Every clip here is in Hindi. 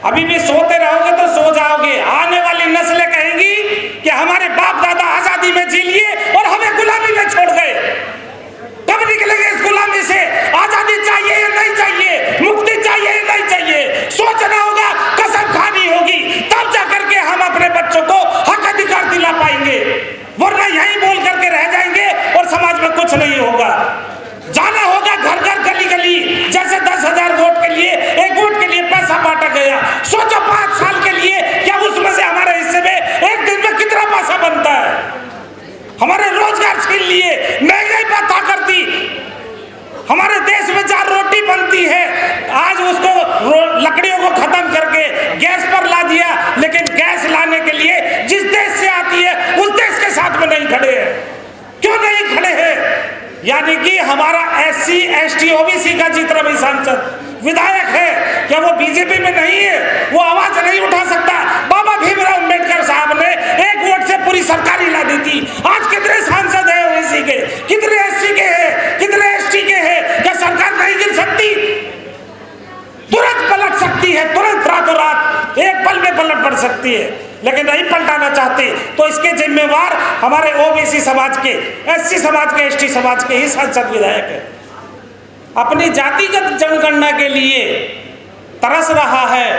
अभी भी सोते रहोगे तो सो जाओगे। आने वाली नस्लें कहेंगी कि हमारे बाप दादा आजादी में जी लिए और हमें गुलामी में छोड़ गए। कब निकलेंगे इस गुलामी से? आजादी चाहिए या नहीं चाहिए? मुक्ति चाहिए या नहीं चाहिए? सोचना होगा, कसम खानी होगी, तब जाकर के हम अपने बच्चों को हक अधिकार दिला पाएंगे, वरना यही बोल करके रह जाएंगे और समाज में कुछ नहीं होगा। जाना होगा घर घर गली गली, जैसे 10,000 वोट के लिए, एक वोट के लिए पैसा बांटा गया। सोचो 5 साल के लिए क्या उसमें से हमारे हिस्से में एक दिन में कितना पैसा बनता है? हमारे रोजगार छीन लिए, महंगाई बढ़ा कर दी। हमारे देश में 4 रोटी बनती है, आज उसको लकड़ियों को खत्म करके गैस पर ला दिया। लेकिन गैस लाने के लिए जिस देश से आती है उस देश के साथ में नहीं खड़े हैं। क्यों नहीं खड़े हैं? यानी कि हमारा SC ST OBC का जितना भी सांसद विधायक है, क्या वो बीजेपी में नहीं है? वो आवाज नहीं उठा सकता? बाबा भीमराव अम्बेडकर साहब ने एक वोट से पूरी सरकार हिला दी थी। आज कितने सांसद है OBC के, कितने SC के हैं, कितने ST के हैं? क्या सरकार नहीं गिर सकती? तुरंत पलट सकती है, तुरंत रातों रात एक पल में पलट पड़ सकती है, लेकिन नहीं पलटाना चाहते। तो इसके जिम्मेवार हमारे OBC समाज के, SC समाज के, ST समाज के ही सांसद विधायक है। अपनी जातिगत जनगणना के लिए तरस रहा है।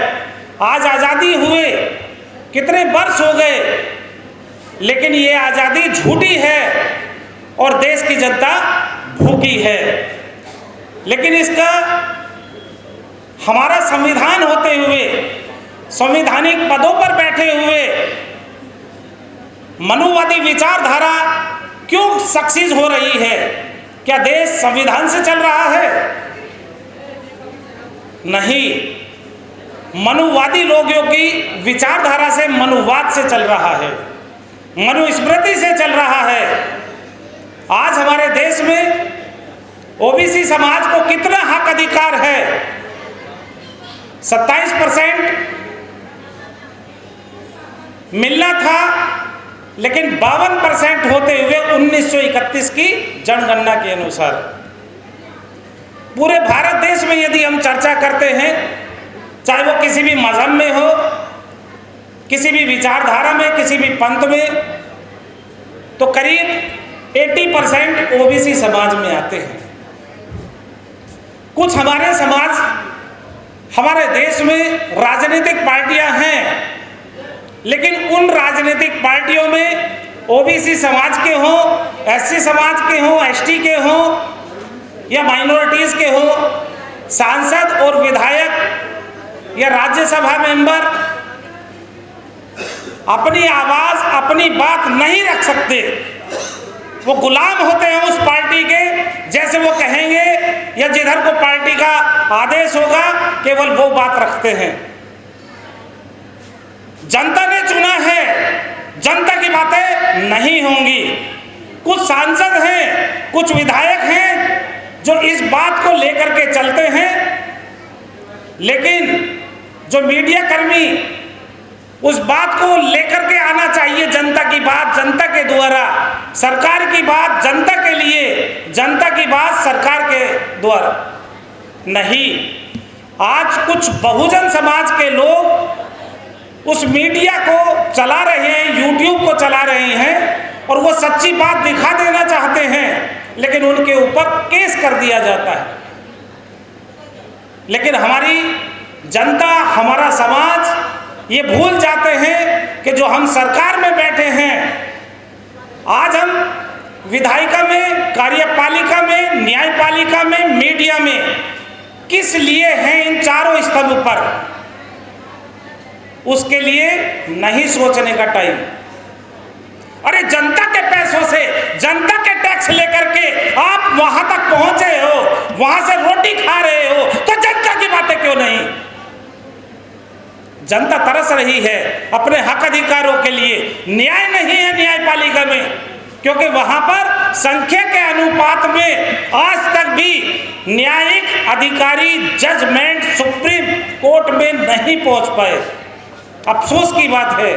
आज आजादी हुए कितने वर्ष हो गए, लेकिन ये आजादी झूठी है और देश की जनता भूखी है। लेकिन इसका हमारा संविधान होते हुए, संवैधानिक पदों पर बैठे हुए मनुवादी विचारधारा क्यों सक्सेस हो रही है? क्या देश संविधान से चल रहा है? नहीं, मनुवादी लोगों की विचारधारा से, मनुवाद से चल रहा है, मनुस्मृति से चल रहा है। आज हमारे देश में OBC समाज को कितना हक अधिकार है? 27% मिलना था, लेकिन 52% होते हुए 1931 की जनगणना के अनुसार पूरे भारत देश में यदि हम चर्चा करते हैं, चाहे वो किसी भी मजहब में हो, किसी भी विचारधारा में, किसी भी पंथ में, तो करीब 80% OBC समाज में आते हैं। कुछ हमारे समाज, हमारे देश में राजनीतिक पार्टियां हैं, लेकिन उन राजनीतिक पार्टियों में OBC समाज के हों, SC समाज के हों, ST के हों या माइनॉरिटीज के हों, सांसद और विधायक या राज्यसभा मेंबर अपनी आवाज, अपनी बात नहीं रख सकते। वो गुलाम होते हैं उस पार्टी के, जैसे वो कहेंगे या जिधर को पार्टी का आदेश होगा केवल वो बात रखते हैं। जनता ने चुना है, जनता की बातें नहीं होंगी। कुछ सांसद हैं, कुछ विधायक हैं जो इस बात को लेकर के चलते हैं, लेकिन जो मीडिया कर्मी उस बात को लेकर के आना चाहिए, जनता की बात जनता के द्वारा, सरकार की बात जनता के लिए, जनता की बात सरकार के द्वारा नहीं। आज कुछ बहुजन समाज के लोग उस मीडिया को चला रहे हैं, YouTube को चला रहे हैं और वो सच्ची बात दिखा देना चाहते हैं, लेकिन उनके ऊपर केस कर दिया जाता है। लेकिन हमारी जनता, हमारा समाज ये भूल जाते हैं कि जो हम सरकार में बैठे हैं, आज हम विधायिका में, कार्यपालिका में, न्यायपालिका में, मीडिया में किस लिए हैं इन चारों स्तंभ पर, उसके लिए नहीं सोचने का टाइम। अरे जनता के पैसों से, जनता के टैक्स लेकर के आप वहां तक पहुंचे हो, वहां से रोटी खा रहे हो, तो जनता की बातें क्यों नहीं? जनता तरस रही है अपने हक अधिकारों के लिए। न्याय नहीं है न्यायपालिका में, क्योंकि वहां पर संख्या के अनुपात में आज तक भी न्यायिक अधिकारी जजमेंट सुप्रीम कोर्ट में नहीं पहुंच पाए। अफसोस की बात है,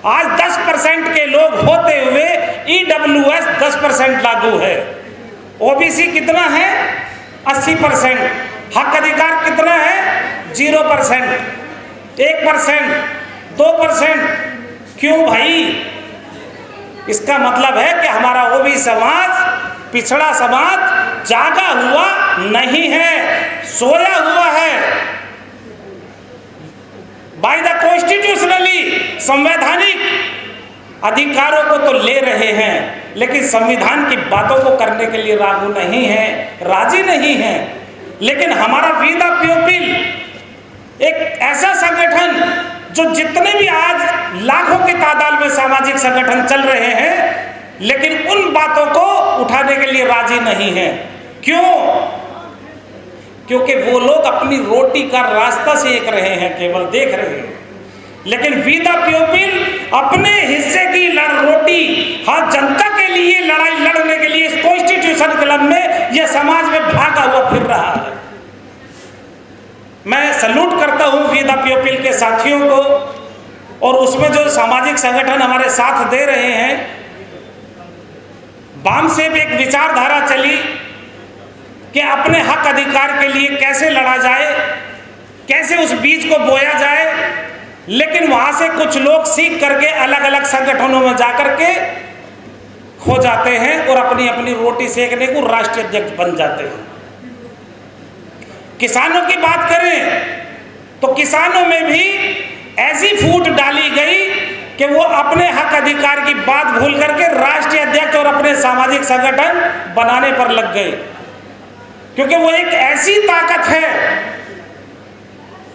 आज 10% के लोग होते हुए EWS 10% लागू है। OBC कितना है? 80%। हक अधिकार कितना है? 0%, 1%, 2%। क्यों भाई? इसका मतलब है कि हमारा ओबीसी समाज, पिछड़ा समाज जागा हुआ नहीं है, सोया हुआ है। बाय द कॉन्स्टिट्यूशनली, संवैधानिक अधिकारों को तो ले रहे हैं, लेकिन संविधान की बातों को करने के लिए राजी नहीं है, राजी नहीं है। लेकिन हमारा वी द पीपल एक ऐसा संगठन जो जितने भी आज लाखों की तादाद में सामाजिक संगठन चल रहे हैं, लेकिन उन बातों को उठाने के लिए राजी नहीं है। क्यों? क्योंकि वो लोग अपनी रोटी का रास्ता सेक रहे हैं, केवल देख रहे हैं। लेकिन वी द पीपल अपने हिस्से की रोटी हर जनता के लिए लड़ाई लड़ने के लिए इस कॉन्स्टिट्यूशन क्लब में यह समाज में भागा हुआ फिर रहा है। मैं सैल्यूट करता हूं वी द पीपल के साथियों को, और उसमें जो सामाजिक संगठन हमारे साथ दे रहे हैं। वाम से भी एक विचारधारा चली कि अपने हक अधिकार के लिए कैसे लड़ा जाए, कैसे उस बीज को बोया जाए। लेकिन वहां से कुछ लोग सीख करके अलग अलग संगठनों में जाकर के खो जाते हैं और अपनी अपनी रोटी सेकने को राष्ट्रीय अध्यक्ष बन जाते हैं। किसानों की बात करें तो किसानों में भी ऐसी फूट डाली गई कि वो अपने हक अधिकार की बात भूल करके राष्ट्रीय अध्यक्ष और अपने सामाजिक संगठन बनाने पर लग गए, क्योंकि वो एक ऐसी ताकत है,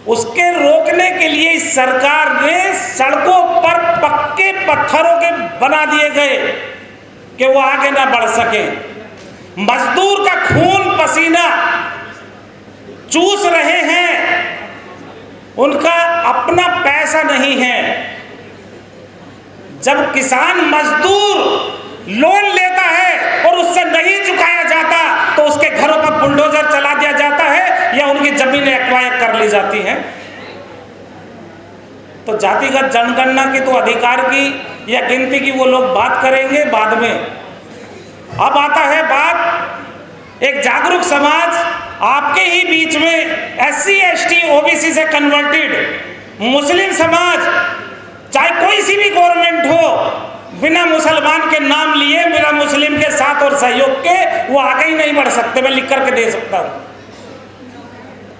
उसके रोकने के लिए इस सरकार ने सड़कों पर पक्के पत्थरों के बना दिए गए कि वो आगे ना बढ़ सके। मजदूर का खून पसीना चूस रहे हैं, उनका अपना पैसा नहीं है। जब किसान मजदूर लोन लेता है और उससे नहीं चुकाया जाता तो उसके घरों पर बुलडोजर चला दिया जाता है या उनकी जमीनें एक्वायर कर ली जाती हैं। तो जातिगत जनगणना की तो अधिकार की या गिनती की वो लोग बात करेंगे बाद में। अब आता है बात एक जागरूक समाज आपके ही बीच में SC ST OBC से कन्वर्टेड मुस्लिम समाज, चाहे कोई सी भी गवर्नमेंट हो, बिना मुसलमान के नाम लिए, बिना मुस्लिम के साथ और सहयोग के वो आगे ही नहीं बढ़ सकते। मैं लिख करके दे सकता हूं।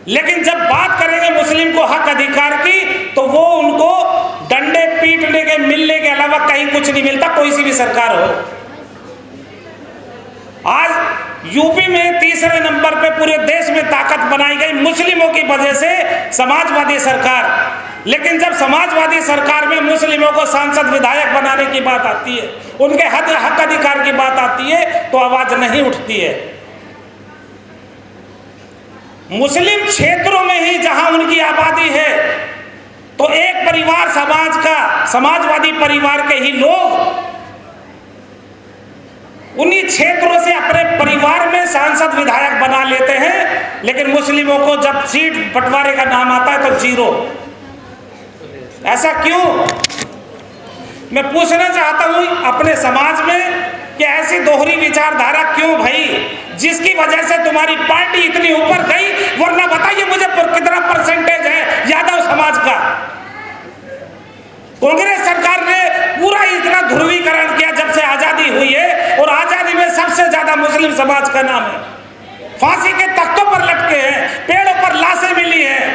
लेकिन जब बात करेंगे मुस्लिम को हक अधिकार की तो वो उनको डंडे पीटने के मिलने के अलावा कहीं कुछ नहीं मिलता, कोई सी भी सरकार हो। आज यूपी में तीसरे नंबर पे पूरे देश में ताकत बनाई गई मुस्लिमों की वजह से, समाजवादी सरकार। लेकिन जब समाजवादी सरकार में मुस्लिमों को सांसद विधायक बनाने की बात आती है, उनके हक अधिकार की बात आती है, तो आवाज नहीं उठती है। मुस्लिम क्षेत्रों में ही जहां उनकी आबादी है तो एक परिवार समाज का, समाजवादी परिवार के ही लोग उन्हीं क्षेत्रों से अपने परिवार में सांसद विधायक बना लेते हैं। लेकिन मुस्लिमों को जब सीट बंटवारे का नाम आता है तो जीरो। ऐसा क्यों? मैं पूछना चाहता हूं अपने समाज में कि ऐसी दोहरी विचारधारा क्यों भाई, जिसकी वजह से तुम्हारी पार्टी इतनी ऊपर गई। वरना बताइए मुझे कितना परसेंटेज है यादव समाज का। कांग्रेस सरकार ने पूरा इतना ध्रुवीकरण किया जब से आजादी हुई है, और आजादी में सबसे ज्यादा मुस्लिम समाज का नाम है। फांसी के तख्तों पर लटके हैं, पेड़ों पर लाशें मिली हैं।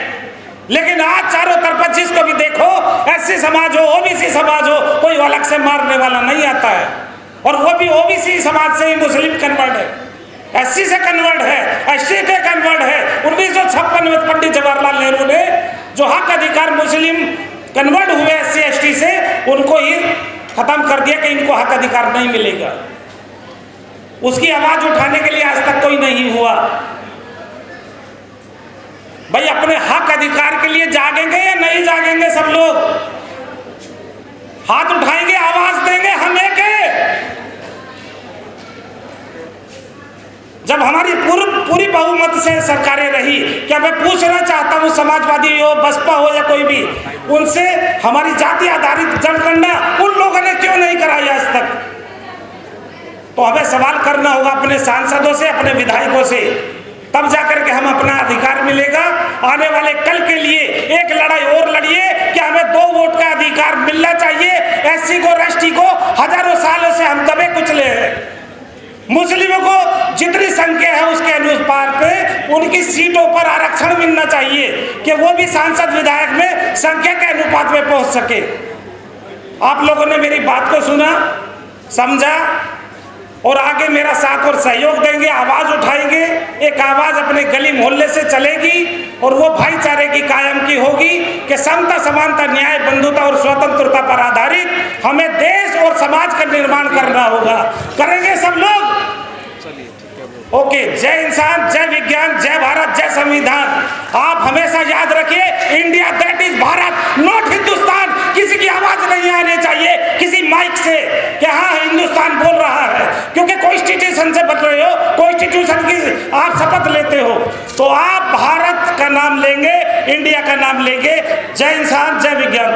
लेकिन आज चारों तरफ जिसको भी देखो, SC समाज हो, OBC समाज हो, कोई अलग से मारने वाला नहीं आता है। और वो भी OBC समाज से ही मुस्लिम कन्वर्ट है, SC से कन्वर्ट है, ST से कन्वर्ट है। 1956 में पंडित जवाहरलाल नेहरू ने जो हक अधिकार मुस्लिम कन्वर्ट हुए SC ST से, उनको ही खत्म कर दिया कि इनको हक अधिकार नहीं मिलेगा। उसकी आवाज उठाने के लिए आज तक कोई नहीं हुआ। भाई अपने हक अधिकार के लिए जागेंगे या नहीं जागेंगे? सब लोग हाथ उठाएंगे, आवाज देंगे, हम एक जब हमारी पूरी बहुमत से सरकारें रही। क्या मैं पूछना चाहता हूं, समाजवादी हो, बसपा हो या कोई भी, उनसे हमारी जाति आधारित जनगणना उन लोगों ने क्यों नहीं कराई आज तक? तो हमें सवाल करना होगा अपने सांसदों से, अपने विधायकों से तब जाकर के हम अपना अधिकार मिलेगा। आने वाले कल के लिए एक लड़ाई और लड़िए कि हमें 2 वोट का अधिकार मिलना चाहिए। एससी को, एसटी को हजारों सालों से हम दबे कुचले हैं। मुस्लिमों को जितनी संख्या है उसके अनुसार पे उनकी सीटों पर आरक्षण मिलना चाहिए कि वो भी सांसद विधायक में संख्या के अनुपात में पहुंच सके। आप लोगों ने मेरी बात को सुना, समझा और आगे मेरा साथ और सहयोग देंगे, आवाज उठाएंगे। एक आवाज अपने गली मोहल्ले से चलेगी और वो भाईचारे की कायम की होगी कि समता, समानता, न्याय, बंधुता और स्वतंत्रता पर आधारित हमें देश और समाज का निर्माण करना होगा। करेंगे सब लोग? ओके। जय इंसान, जय विज्ञान, जय भारत, जय संविधान। आप हमेशा याद रखिए, India that is Bharat, not Hindustan. किसी की आवाज नहीं आनी चाहिए किसी माइक से कि हाँ हिंदुस्तान बोल रहा है, क्योंकि कॉन्स्टिट्यूशन से बच रहे हो, कॉन्स्टिट्यूशन की आप शपथ लेते हो, तो आप भारत का नाम लेंगे, इंडिया का नाम लेंगे। जय इंसान, जय विज्ञान।